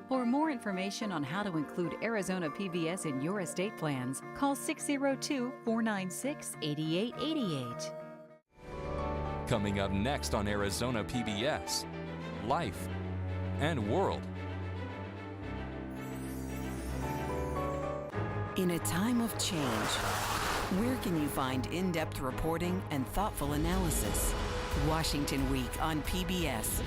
For more information on how to include Arizona PBS in your estate plans, call 602-496-8888. Coming up next on Arizona PBS, Life and World. In a time of change, where can you find in-depth reporting and thoughtful analysis? Washington Week on PBS.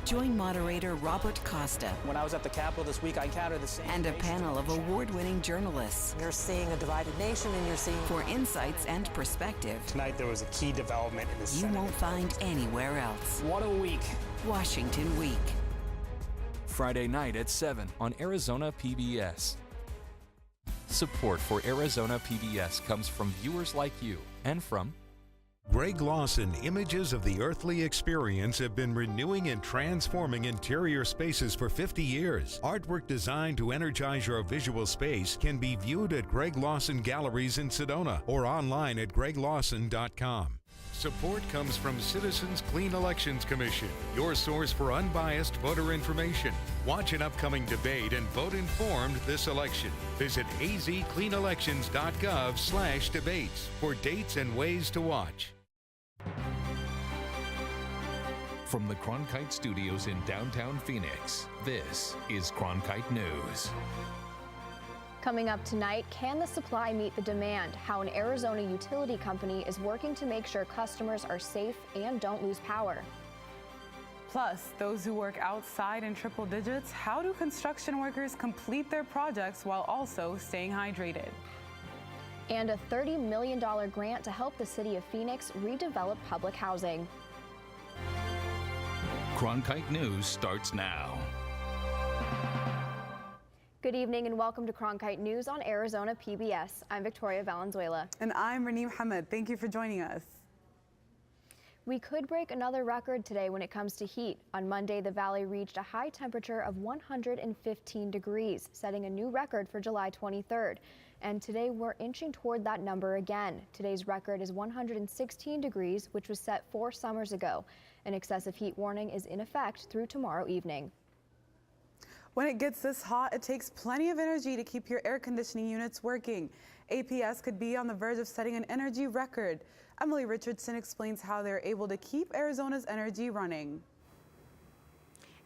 Join moderator Robert Costa. When I was at the Capitol this week, I encountered the same. And a panel of award-winning journalists. You're seeing a divided nation, and you're seeing for insights and perspective. Tonight there was a key development in the Senate. You won't find anywhere else. What a week. Washington Week. Friday night at 7 on Arizona PBS. Support for Arizona PBS comes from viewers like you and from Greg Lawson Images of the Earthly Experience have been renewing and transforming interior spaces for 50 years. Artwork designed to energize your visual space can be viewed at Greg Lawson Galleries in Sedona or online at greglawson.com. Support comes from Citizens Clean Elections Commission, your source for unbiased voter information. Watch an upcoming debate and vote informed this election. Visit azcleanelections.gov/debates for dates and ways to watch. From the Cronkite Studios in downtown Phoenix, this is Cronkite News. Coming up tonight, can the supply meet the demand? How an Arizona utility company is working to make sure customers are safe and don't lose power. Plus, those who work outside in triple digits, how do construction workers complete their projects while also staying hydrated? And a $30 million grant to help the city of Phoenix redevelop public housing. Cronkite News starts now. Good evening and welcome to Cronkite News on Arizona PBS. I'm Victoria Valenzuela. And I'm Renee Mohammed. Thank you for joining us. We could break another record today when it comes to heat. On Monday, the valley reached a high temperature of 115 degrees, setting a new record for July 23rd. And today we're inching toward that number again. Today's record is 116 degrees, which was set 4 summers ago. An excessive heat warning is in effect through tomorrow evening. When it gets this hot, it takes plenty of energy to keep your air conditioning units working. APS could be on the verge of setting an energy record. Emily Richardson explains how they're able to keep Arizona's energy running.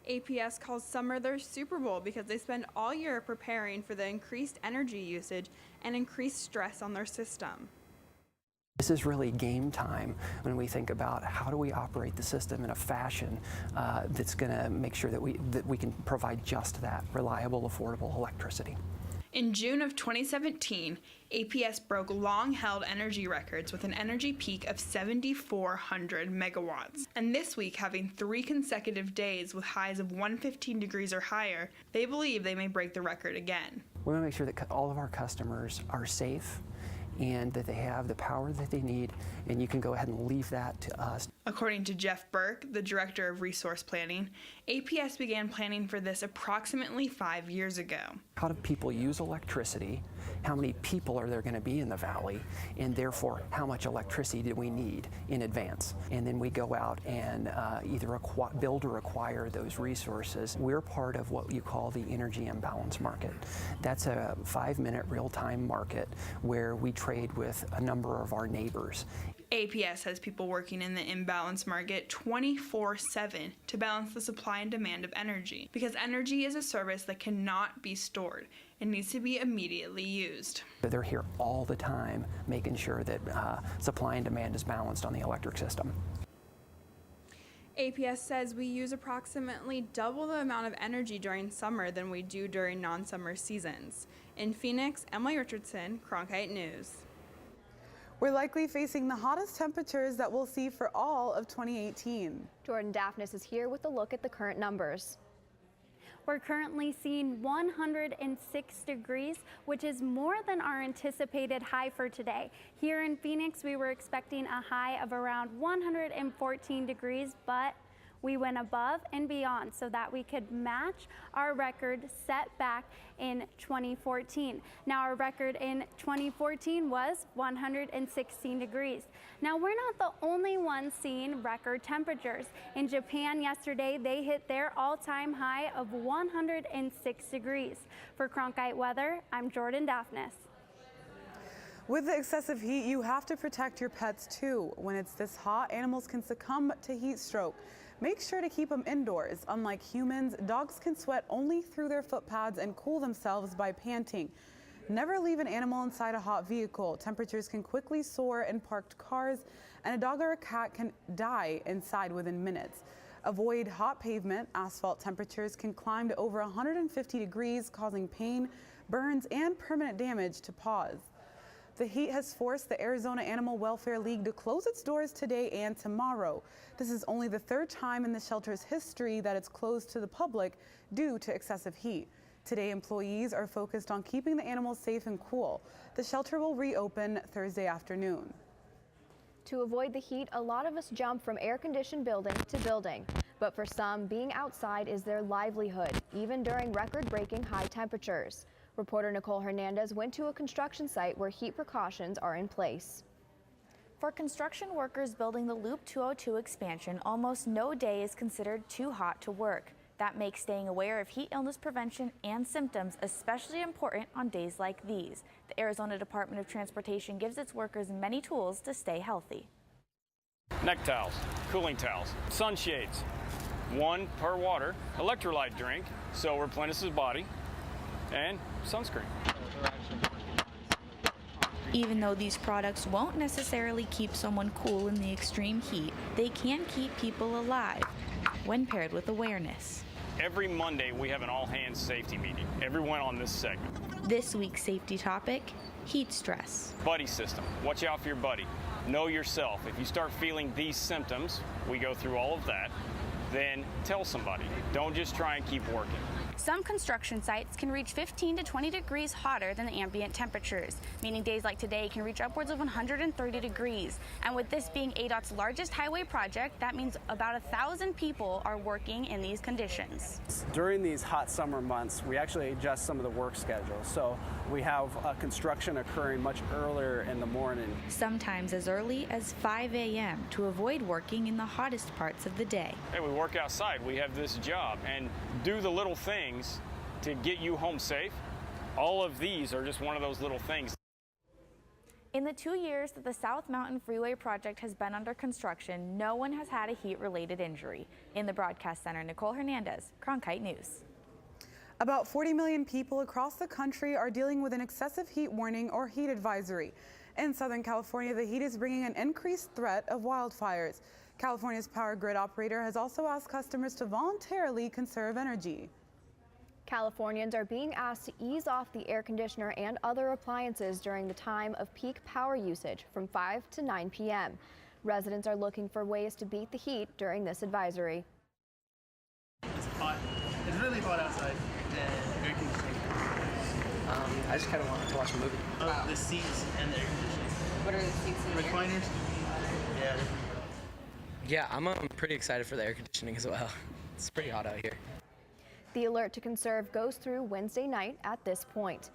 APS calls summer their Super Bowl because they spend all year preparing for the increased energy usage and increased stress on their system. This is really game time when we think about how do we operate the system in a fashion that's going to make sure that we can provide just that reliable, affordable electricity. In June of 2017, APS broke long-held energy records with an energy peak of 7,400 megawatts. And this week, having 3 consecutive days with highs of 115 degrees or higher, they believe they may break the record again. We want to make sure that all of our customers are safe and that they have the power that they need, and you can go ahead and leave that to us. According to Jeff Burke, the Director of Resource Planning, APS began planning for this approximately 5 years ago. How do people use electricity? How many people are there going to be in the valley? And therefore, how much electricity do we need in advance? And then we go out and either build or acquire those resources. We're part of what you call the energy imbalance market. That's a 5-minute real-time market where we trade with a number of our neighbors. APS has people working in the imbalance market 24/7 to balance the supply and demand of energy, because energy is a service that cannot be stored and needs to be immediately used. They're here all the time making sure that supply and demand is balanced on the electric system. APS says we use approximately double the amount of energy during summer than we do during non-summer seasons. In Phoenix, Emily Richardson, Cronkite News. We're likely facing the hottest temperatures that we'll see for all of 2018. Jordan Daphnis is here with a look at the current numbers. We're currently seeing 106 degrees, which is more than our anticipated high for today. Here in Phoenix, we were expecting a high of around 114 degrees, but We went above and beyond so that we could match our record set back in 2014. Now, our record in 2014 was 116 degrees. Now, we're not the only ones seeing record temperatures. In Japan yesterday, they hit their all-time high of 106 degrees. For Cronkite Weather, I'm Jordan Daphnis. With the excessive heat, you have to protect your pets too. When it's this hot, animals can succumb to heat stroke. Make sure to keep them indoors. Unlike humans, dogs can sweat only through their foot pads and cool themselves by panting. Never leave an animal inside a hot vehicle. Temperatures can quickly soar in parked cars, and a dog or a cat can die inside within minutes. Avoid hot pavement. Asphalt temperatures can climb to over 150 degrees, causing pain, burns, and permanent damage to paws. The heat has forced the Arizona Animal Welfare League to close its doors today and tomorrow. This is only the third time in the shelter's history that it's closed to the public due to excessive heat. Today, employees are focused on keeping the animals safe and cool. The shelter will reopen Thursday afternoon. To avoid the heat, a lot of us jump from air-conditioned building to building. But for some, being outside is their livelihood, even during record-breaking high temperatures. Reporter Nicole Hernandez went to a construction site where heat precautions are in place. For construction workers building the Loop 202 expansion, almost no day is considered too hot to work. That makes staying aware of heat illness prevention and symptoms especially important on days like these. The Arizona Department of Transportation gives its workers many tools to stay healthy. Neck towels, cooling towels, sunshades, 1 per water, electrolyte drink, so replenishes body, and sunscreen. Even though these products won't necessarily keep someone cool in the extreme heat, they can keep people alive when paired with awareness. Every Monday we have an all-hands safety meeting, everyone on this segment. This week's safety topic, heat stress. Buddy system, watch out for your buddy. Know yourself. If you start feeling these symptoms, we go through all of that, then tell somebody. Don't just try and keep working. Some construction sites can reach 15 to 20 degrees hotter than the ambient temperatures, meaning days like today can reach upwards of 130 degrees. And with this being ADOT's largest highway project, that means about 1,000 people are working in these conditions. During these hot summer months, we actually adjust some of the work schedule. So we have construction occurring much earlier in the morning. Sometimes as early as 5 a.m. to avoid working in the hottest parts of the day. Hey, we work outside, we have this job, and do the little things to get you home safe. All of these are just one of those little things. In the 2 years that the South Mountain Freeway project has been under construction, no one has had a heat-related injury. In the broadcast center, Nicole Hernandez, Cronkite News. About 40 million people across the country are dealing with an excessive heat warning or heat advisory. In Southern California, the heat is bringing an increased threat of wildfires. California's power grid operator has also asked customers to voluntarily conserve energy. Californians are being asked to ease off the air conditioner and other appliances during the time of peak power usage from 5 to 9 p.m. Residents are looking for ways to beat the heat during this advisory. It's hot. It's really hot outside. And air conditioning. I just kind of want to watch a movie. The seats and the air conditioning. What are the seats and recliners? Yeah. Yeah, I'm pretty excited for the air conditioning as well. It's pretty hot out here. The alert to conserve goes through Wednesday night at this point.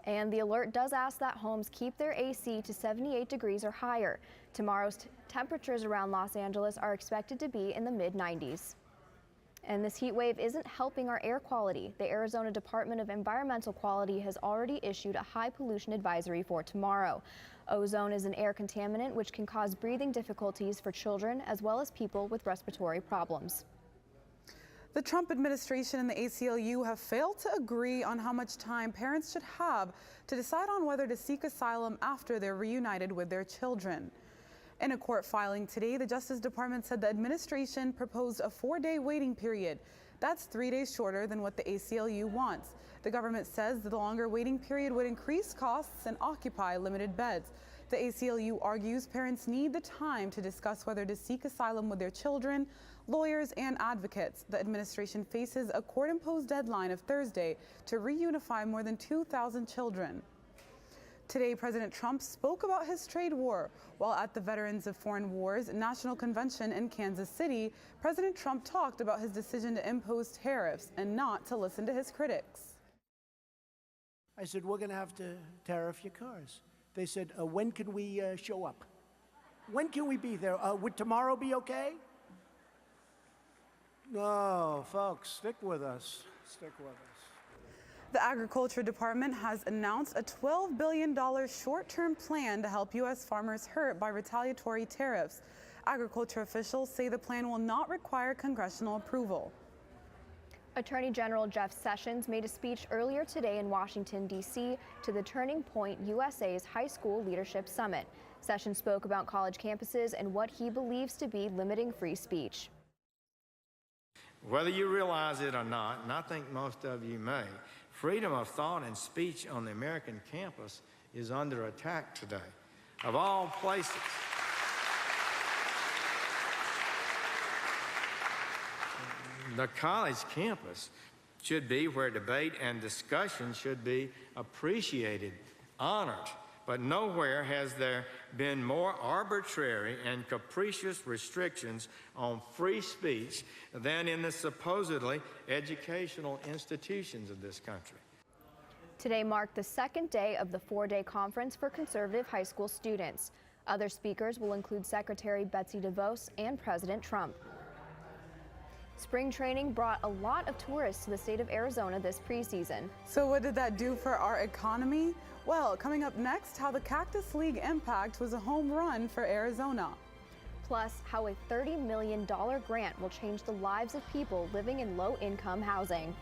And the alert does ask that homes keep their AC to 78 degrees or higher. Tomorrow's temperatures around Los Angeles are expected to be in the mid-90s. And this heat wave isn't helping our air quality. The Arizona Department of Environmental Quality has already issued a high pollution advisory for tomorrow. Ozone is an air contaminant which can cause breathing difficulties for children as well as people with respiratory problems. The Trump administration and the ACLU have failed to agree on how much time parents should have to decide on whether to seek asylum after they're reunited with their children. In a court filing today, the Justice Department said the administration proposed a 4-day waiting period. That's 3 days shorter than what the ACLU wants. The government says the longer waiting period would increase costs and occupy limited beds. The ACLU argues parents need the time to discuss whether to seek asylum with their children, lawyers, and advocates. The administration faces a court-imposed deadline of Thursday to reunify more than 2,000 children. Today, President Trump spoke about his trade war. While at the Veterans of Foreign Wars National Convention in Kansas City, President Trump talked about his decision to impose tariffs and not to listen to his critics. I said, we're going to have to tariff your cars. They said, when can we show up? When can we be there? Would tomorrow be okay? No, folks, stick with us. Stick with us. The Agriculture Department has announced a $12 billion short-term plan to help U.S. farmers hurt by retaliatory tariffs. Agriculture officials say the plan will not require congressional approval. Attorney General Jeff Sessions made a speech earlier today in Washington, D.C. to the Turning Point USA's High School Leadership Summit. Sessions spoke about college campuses and what he believes to be limiting free speech. Whether you realize it or not, and I think most of you may, freedom of thought and speech on the American campus is under attack today. Of all places, the college campus should be where debate and discussion should be appreciated, honored, but nowhere has there been more arbitrary and capricious restrictions on free speech than in the supposedly educational institutions of this country. Today marked the second day of the four-day conference for conservative high school students. Other speakers will include Secretary Betsy DeVos and President Trump. Spring training brought a lot of tourists to the state of Arizona this preseason. So what did that do for our economy? Well, coming up next, how the Cactus League impact was a home run for Arizona. Plus, how a $30 million grant will change the lives of people living in low-income housing.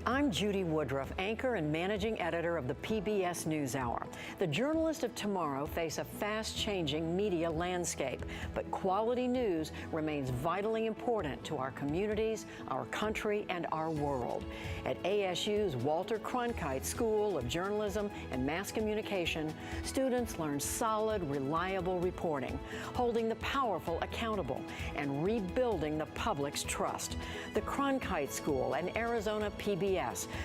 I'm Judy Woodruff, anchor and managing editor of the PBS NewsHour. The journalists of tomorrow face a fast-changing media landscape, but quality news remains vitally important to our communities, our country, and our world. At ASU's Walter Cronkite School of Journalism and Mass Communication, students learn solid, reliable reporting, holding the powerful accountable, and rebuilding the public's trust. The Cronkite School and Arizona PBS,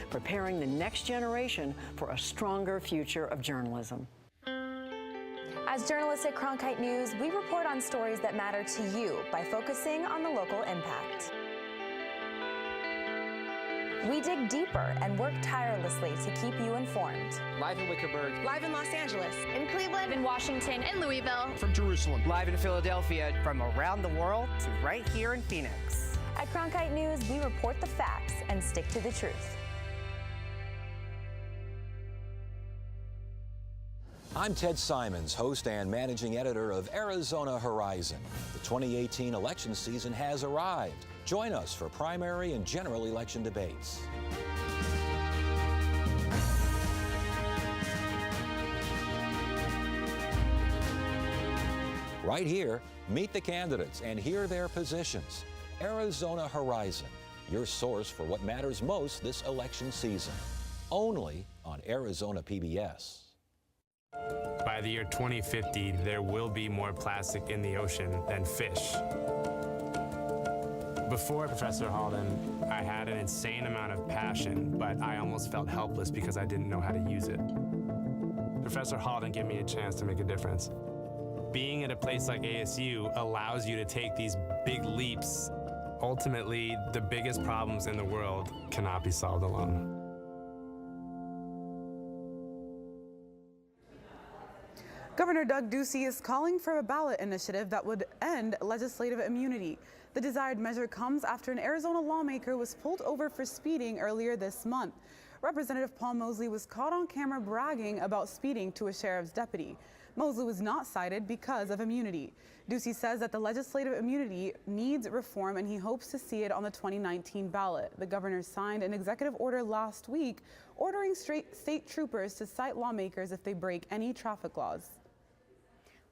preparing the next generation for a stronger future of journalism. As journalists at Cronkite News, we report on stories that matter to you by focusing on the local impact. We dig deeper and work tirelessly to keep you informed. Live in Wickerburg. Live in Los Angeles. In Cleveland, in Washington, in Louisville. From Jerusalem. Live in Philadelphia. From around the world to right here in Phoenix. At Cronkite News, we report the facts and stick to the truth. I'm Ted Simons, host and managing editor of Arizona Horizon. The 2018 election season has arrived. Join us for primary and general election debates. Right here, meet the candidates and hear their positions. Arizona Horizon, your source for what matters most this election season. Only on Arizona PBS. By the year 2050, there will be more plastic in the ocean than fish. Before Professor Halden, I had an insane amount of passion, but I almost felt helpless because I didn't know how to use it. Professor Halden gave me a chance to make a difference. Being at a place like ASU allows you to take these big leaps. Ultimately, the biggest problems in the world cannot be solved alone. Governor Doug Ducey is calling for a ballot initiative that would end legislative immunity. The desired measure comes after an Arizona lawmaker was pulled over for speeding earlier this month. Representative Paul Mosley was caught on camera bragging about speeding to a sheriff's deputy. Mosley was not cited because of immunity. Ducey says that the legislative immunity needs reform and he hopes to see it on the 2019 ballot. The governor signed an executive order last week ordering state troopers to cite lawmakers if they break any traffic laws.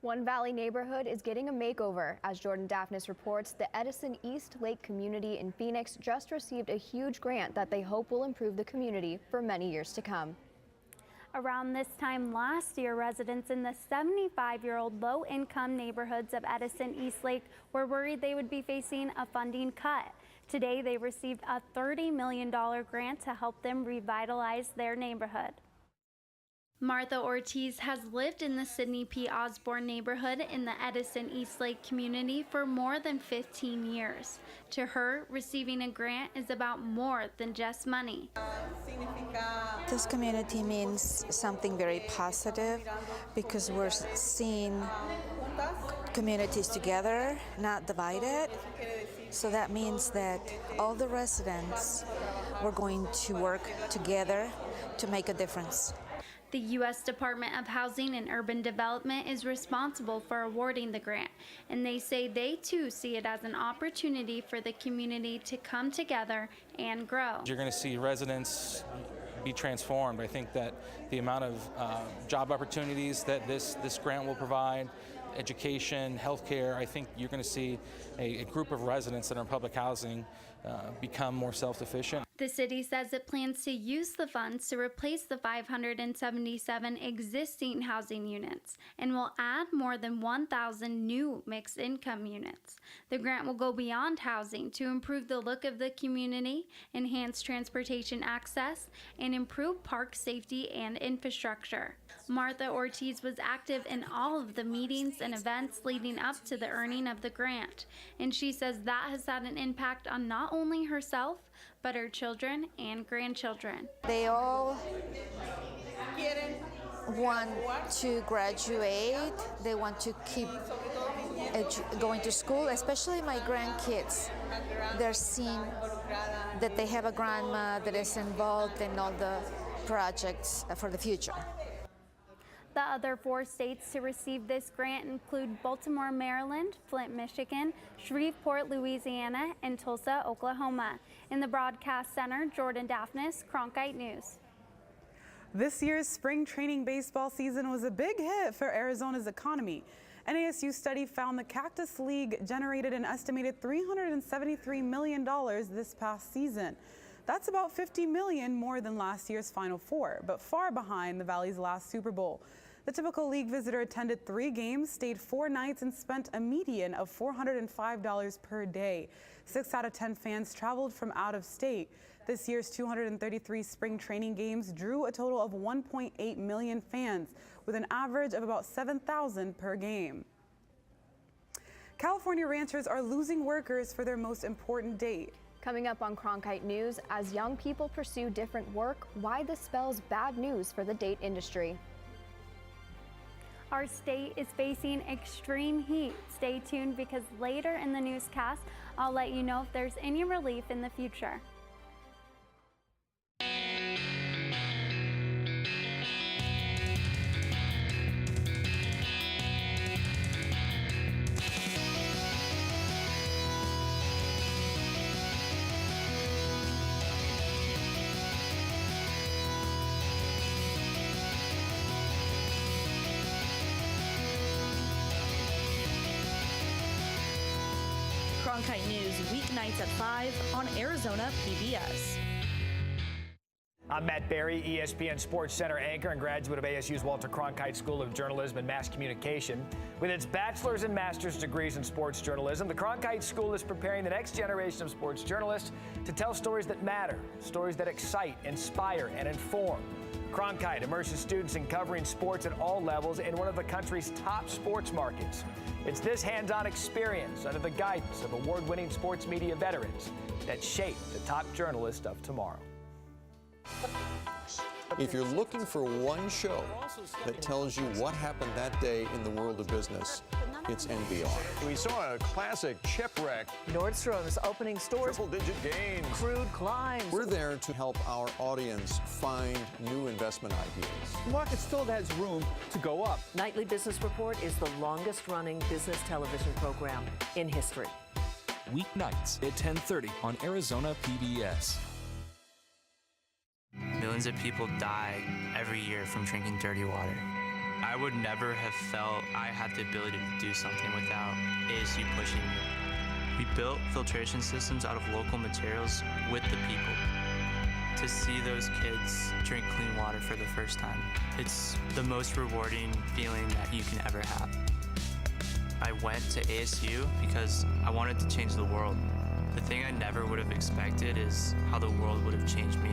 One Valley neighborhood is getting a makeover. As Jordan Daphnis reports, the Edison East Lake community in Phoenix just received a huge grant that they hope will improve the community for many years to come. Around this time last year, residents in the 75-year-old low-income neighborhoods of Edison East Lake were worried they would be facing a funding cut. Today, they received a $30 million grant to help them revitalize their neighborhood. Martha Ortiz has lived in the Sidney P. Osborne neighborhood in the Edison Eastlake community for more than 15 years. To her, receiving a grant is about more than just money. This community means something very positive because we're seeing communities together, not divided. So that means that all the residents were going to work together to make a difference. The U.S. Department of Housing and Urban Development is responsible for awarding the grant, and they say they too see it as an opportunity for the community to come together and grow. You're going to see residents be transformed. I think that the amount of job opportunities that this grant will provide, education, healthcare, I think you're going to see a group of residents that are in public housing become more self-sufficient. The city says it plans to use the funds to replace the 577 existing housing units and will add more than 1,000 new mixed income units. The grant will go beyond housing to improve the look of the community, enhance transportation access, and improve park safety and infrastructure. Martha Ortiz was active in all of the meetings and events leading up to the earning of the grant, and she says that has had an impact on not only herself, but her children and grandchildren. They all want to graduate. They want to keep going to school, especially my grandkids. They're seeing that they have a grandma that is involved in all the projects for the future. The other 4 states to receive this grant include Baltimore, Maryland, Flint, Michigan, Shreveport, Louisiana, and Tulsa, Oklahoma. In the Broadcast Center, Jordan Daphnis, Cronkite News. This year's spring training baseball season was a big hit for Arizona's economy. An ASU study found the Cactus League generated an estimated $373 million this past season. That's about $50 million more than last year's Final Four, but far behind the Valley's last Super Bowl. The typical league visitor attended 3 games, stayed 4 nights, and spent a median of $405 per day. 6 out of 10 fans traveled from out of state. This year's 233 spring training games drew a total of 1.8 million fans, with an average of about 7,000 per game. California ranchers are losing workers for their most important date. Coming up on Cronkite News, as young people pursue different work, why this spells bad news for the date industry. Our state is facing extreme heat. Stay tuned because later in the newscast, I'll let you know if there's any relief in the future. Cronkite News, weeknights at 5 on Arizona PBS. I'm Matt Berry, ESPN Sports Center anchor and graduate of ASU's Walter Cronkite School of Journalism and Mass Communication. With its bachelor's and master's degrees in sports journalism, the Cronkite School is preparing the next generation of sports journalists to tell stories that matter, stories that excite, inspire, and inform. Cronkite immerses students in covering sports at all levels in one of the country's top sports markets. It's this hands-on experience under the guidance of award-winning sports media veterans that shape the top journalists of tomorrow. If you're looking for one show that tells you what happened that day in the world of business, it's NBR. We saw a classic shipwreck. Nordstrom's opening stores. Triple-digit gains. Crude climbs. We're there to help our audience find new investment ideas. The market still has room to go up. Nightly Business Report is the longest-running business television program in history. Weeknights at 10:30 on Arizona PBS. Millions of people die every year from drinking dirty water. I would never have felt I had the ability to do something without ASU pushing me. We built filtration systems out of local materials with the people. To see those kids drink clean water for the first time, it's the most rewarding feeling that you can ever have. I went to ASU because I wanted to change the world. The thing I never would have expected is how the world would have changed me.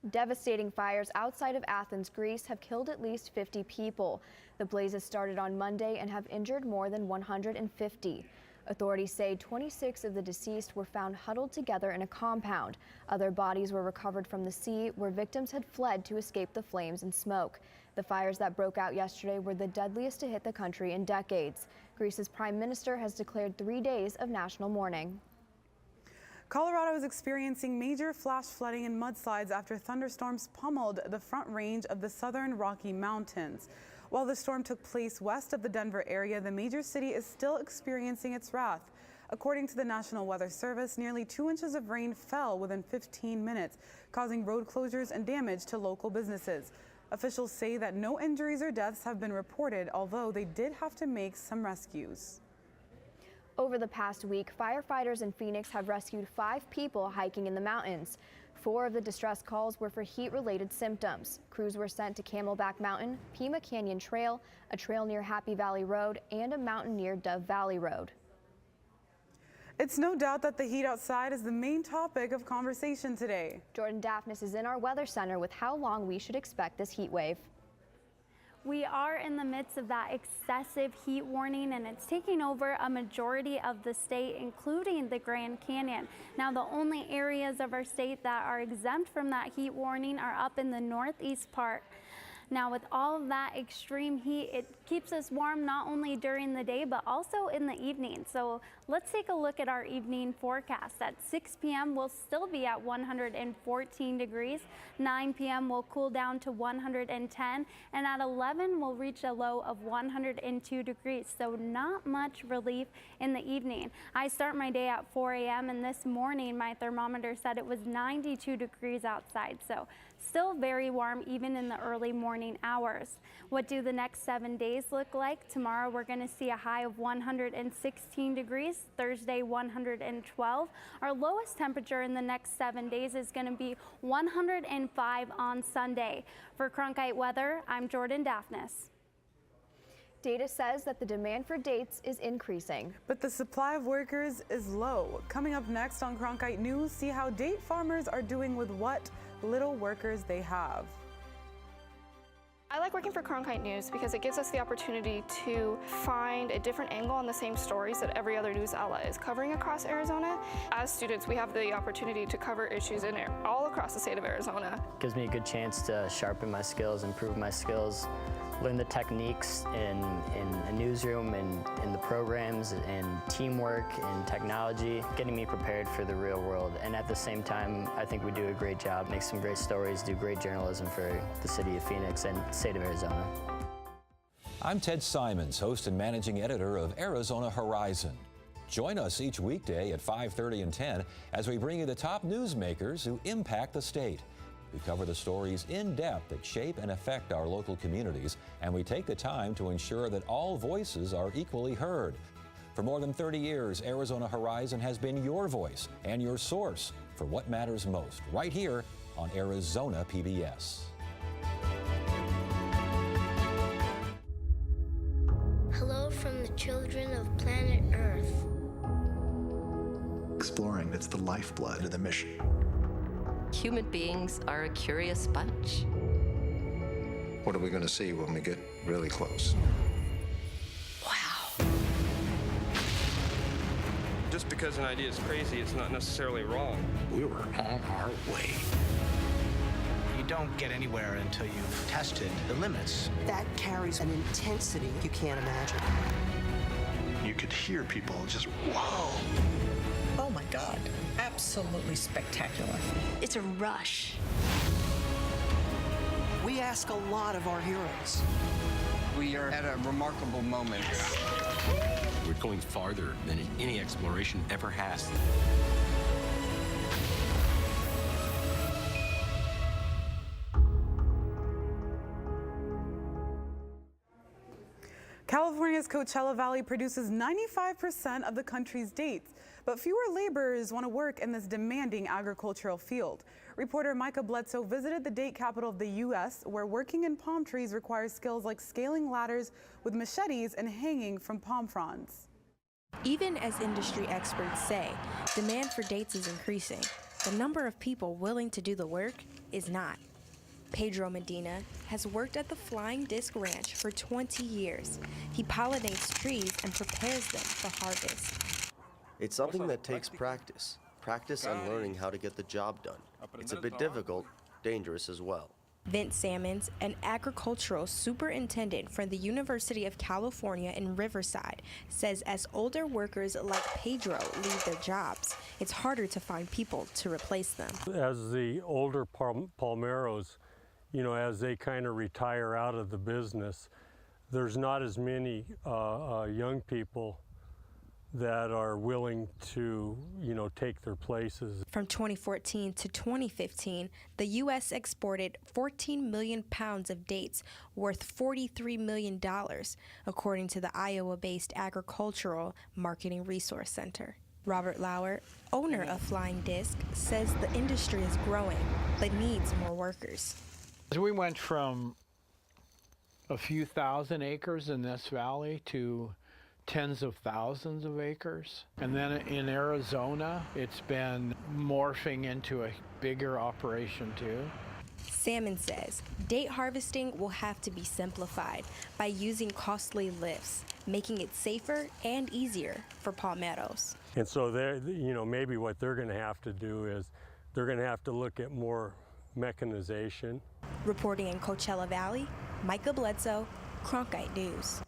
Devastating fires outside of Athens, Greece have killed at least 50 people. The blazes started on Monday and have injured more than 150. Authorities say 26 of the deceased were found huddled together in a compound. Other bodies were recovered from the sea, where victims had fled to escape the flames and smoke. The fires that broke out yesterday were the deadliest to hit the country in decades. Greece's prime minister has declared 3 days of national mourning. Colorado is experiencing major flash flooding and mudslides after thunderstorms pummeled the Front Range of the southern Rocky Mountains. While the storm took place west of the Denver area, the major city is still experiencing its wrath. According to the National Weather Service, nearly 2 inches of rain fell within 15 minutes, causing road closures and damage to local businesses. Officials say that no injuries or deaths have been reported, although they did have to make some rescues. Over the past week, firefighters in Phoenix have rescued 5 people hiking in the mountains. 4 of the distress calls were for heat-related symptoms. Crews were sent to Camelback Mountain, Pima Canyon Trail, a trail near Happy Valley Road, and a mountain near Dove Valley Road. It's no doubt that the heat outside is the main topic of conversation today. Jordan Daphnis is in our weather center with how long we should expect this heat wave. We are in the midst of that excessive heat warning, and it's taking over a majority of the state, including the Grand Canyon. Now, the only areas of our state that are exempt from that heat warning are up in the northeast part. Now, with all of that extreme heat, it keeps us warm not only during the day, but also in the evening. So let's take a look at our evening forecast. At 6 p.m., we'll still be at 114 degrees. 9 p.m., we'll cool down to 110. And at 11, we'll reach a low of 102 degrees. So not much relief in the evening. I start my day at 4 a.m. and this morning, my thermometer said it was 92 degrees outside. So still very warm even in the early morning hours. What do the next 7 days look like? Tomorrow we're going to see a high of 116 degrees, Thursday 112. Our lowest temperature in the next 7 days is going to be 105 on Sunday. For Cronkite Weather, I'm Jordan Daphnis. Data says that the demand for dates is increasing, but the supply of workers is low. Coming up next on Cronkite News, see how date farmers are doing with what little workers they have. I like working for Cronkite News because it gives us the opportunity to find a different angle on the same stories that every other news outlet is covering across Arizona. As students, we have the opportunity to cover issues in all across the state of Arizona. It gives me a good chance to sharpen my skills, improve my skills, learn the techniques in a newsroom and in the programs and teamwork and technology, getting me prepared for the real world. And at the same time, I think we do a great job, make some great stories, do great journalism for the city of Phoenix and the state of Arizona. I'm Ted Simons, host and managing editor of Arizona Horizon. Join us each weekday at 5:30 and 10 as we bring you the top newsmakers who impact the state. We cover the stories in depth that shape and affect our local communities, and we take the time to ensure that all voices are equally heard. For more than 30 years, Arizona Horizon has been your voice and your source for what matters most, right here on Arizona PBS. Hello from the children of planet Earth. Exploring, it's the lifeblood of the mission. Human beings are a curious bunch. What are we going to see when we get really close? Wow. Just because an idea is crazy, it's not necessarily wrong. We were on our way. You don't get anywhere until you've tested the limits. That carries an intensity you can't imagine. You could hear people just, whoa. Oh my God. Absolutely spectacular. It's a rush. We ask a lot of our heroes. We are at a remarkable moment. We're going farther than any exploration ever has. California's Coachella Valley produces 95% of the country's dates, but fewer laborers want to work in this demanding agricultural field. Reporter Micah Bledsoe visited the date capital of the U.S., where working in palm trees requires skills like scaling ladders with machetes and hanging from palm fronds. Even as industry experts say, demand for dates is increasing. The number of people willing to do the work is not. Pedro Medina has worked at the Flying Disc Ranch for 20 years. He pollinates trees and prepares them for harvest. It's something that takes practice. Practice on learning how to get the job done. It's a bit difficult, dangerous as well. Vince Salmons, an agricultural superintendent from the University of California in Riverside, says as older workers like Pedro leave their jobs, it's harder to find people to replace them. As the older palmeros, as they kind of retire out of the business, there's not as many young people that are willing to, take their places. From 2014 to 2015, the U.S. exported 14 million pounds of dates worth $43 million, according to the Iowa-based Agricultural Marketing Resource Center. Robert Lauer, owner of Flying Disc, says the industry is growing, but needs more workers. We went from a few thousand acres in this valley to tens of thousands of acres. And then in Arizona, it's been morphing into a bigger operation too. Salmon says date harvesting will have to be simplified by using costly lifts, making it safer and easier for palmettos. And so maybe what they're going to have to do is they're going to have to look at more mechanization. Reporting in Coachella Valley, Micah Bledsoe, Cronkite News.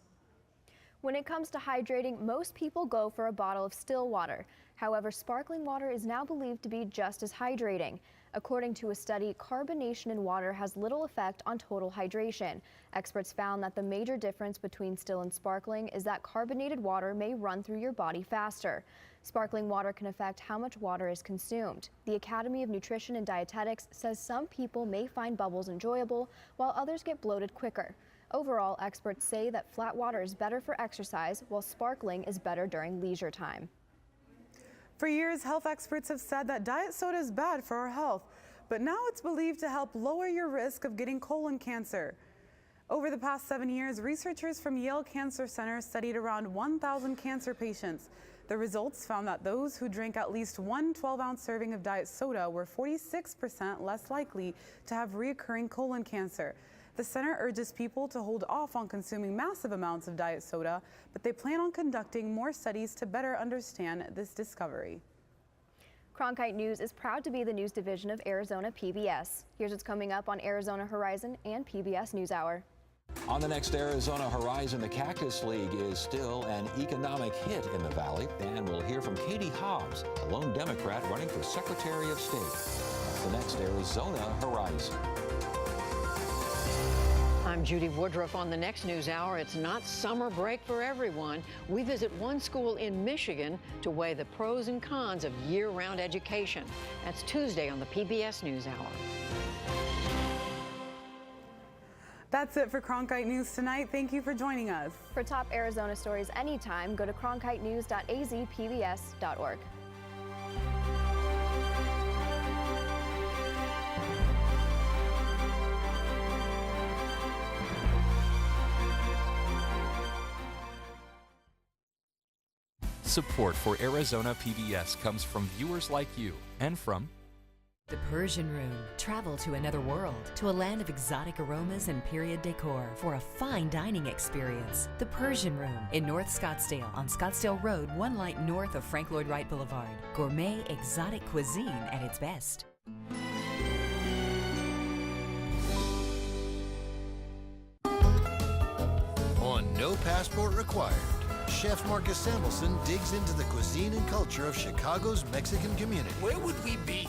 When it comes to hydrating, most people go for a bottle of still water. However, sparkling water is now believed to be just as hydrating. According to a study, carbonation in water has little effect on total hydration. Experts found that the major difference between still and sparkling is that carbonated water may run through your body faster. Sparkling water can affect how much water is consumed. The Academy of Nutrition and Dietetics says some people may find bubbles enjoyable, while others get bloated quicker. Overall, experts say that flat water is better for exercise, while sparkling is better during leisure time. For years, health experts have said that diet soda is bad for our health, but now it's believed to help lower your risk of getting colon cancer. Over the past 7 years, researchers from Yale Cancer Center studied around 1,000 cancer patients. The results found that those who drank at least one 12-ounce serving of diet soda were 46% less likely to have recurring colon cancer. The center urges people to hold off on consuming massive amounts of diet soda, but they plan on conducting more studies to better understand this discovery. Cronkite News is proud to be the news division of Arizona PBS. Here's what's coming up on Arizona Horizon and PBS NewsHour. On the next Arizona Horizon, the Cactus League is still an economic hit in the valley, and we'll hear from Katie Hobbs, a lone Democrat running for Secretary of State. That's the next Arizona Horizon. I'm Judy Woodruff. On the next NewsHour, it's not summer break for everyone. We visit one school in Michigan to weigh the pros and cons of year-round education. That's Tuesday on the PBS NewsHour. That's it for Cronkite News tonight. Thank you for joining us. For top Arizona stories anytime, go to cronkitenews.azpbs.org. Support for Arizona PBS comes from viewers like you and from The Persian Room. Travel to another world, to a land of exotic aromas and period decor for a fine dining experience. The Persian Room in North Scottsdale on Scottsdale Road, one light north of Frank Lloyd Wright Boulevard. Gourmet exotic cuisine at its best. On No Passport Required, Chef Marcus Samuelson digs into the cuisine and culture of Chicago's Mexican community. Where would we be